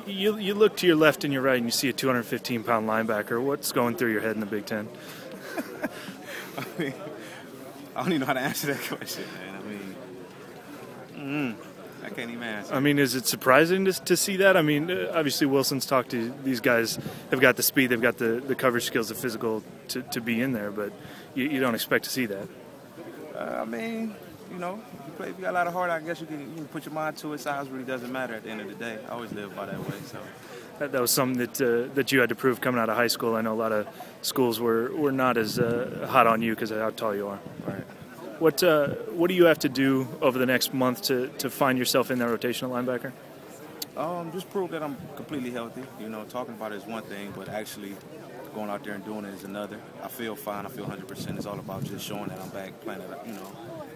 You look to your left and your right and you see a 215-pound linebacker. What's going through your head in the Big Ten? I mean, I don't even know how to answer that question, man. I can't even answer. I mean, is it surprising to see that? I mean, obviously Wilson's talked to these guys. They've got the speed, they've got the coverage skills, the physical to be in there, but you don't expect to see that. I mean, you know, if you got a lot of heart, I guess you can put your mind to it. Size really doesn't matter at the end of the day. I always live by that way. So that was something that you had to prove coming out of high school. I know a lot of schools were not as hot on you because of how tall you are. right. What do you have to do over the next month to find yourself in that rotational linebacker? Just prove that I'm completely healthy. You know, talking about it is one thing, but actually going out there and doing it is another. I feel fine. I feel 100%. It's all about just showing that I'm back playing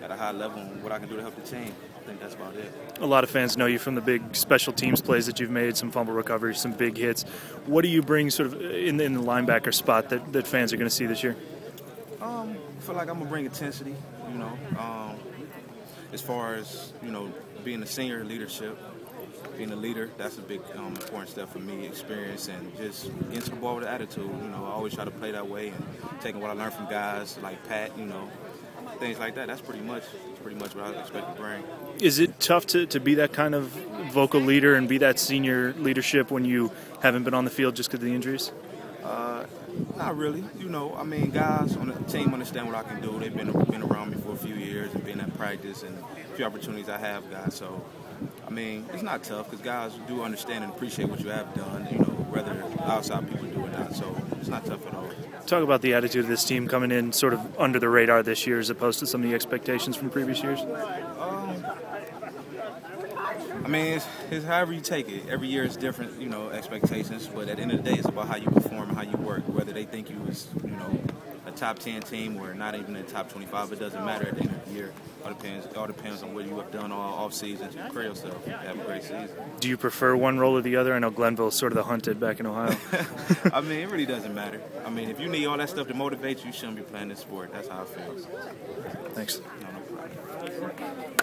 at a high level and what I can do to help the team. I think that's about it. A lot of fans know you from the big special teams plays that you've made, some fumble recoveries, some big hits. What do you bring sort of in the linebacker spot that fans are going to see this year? I feel like I'm going to bring intensity, you know. As far as, you know, being a senior leadership, being a leader, that's a big important step for me, experience, and just getting to the ball with an attitude. You know, I always try to play that way and taking what I learned from guys like Pat, you know, things like that. That's pretty much what I expect to bring. Is it tough to be that kind of vocal leader and be that senior leadership when you haven't been on the field just because of the injuries? Not really. You know, I mean, guys on the team understand what I can do. They've been around me for a few years and been at practice and a few opportunities I have, guys. So, I mean, it's not tough because guys do understand and appreciate what you have done, you know, whether outside people do or not. So it's not tough at all. Talk about the attitude of this team coming in sort of under the radar this year as opposed to some of the expectations from previous years. I mean, it's however you take it. Every year is different, you know, expectations. But at the end of the day, it's about how you perform and how you work. Whether they think you was, you know, a top 10 team or not even in the top 25, it doesn't matter at the end of the year. It all depends on what you have done all off season to prepare yourself to have a great season. Do you prefer one role or the other? I know Glenville's sort of the hunted back in Ohio. I mean, it really doesn't matter. I mean, if you need all that stuff to motivate you, you shouldn't be playing this sport. That's how I feel. Thanks. No problem.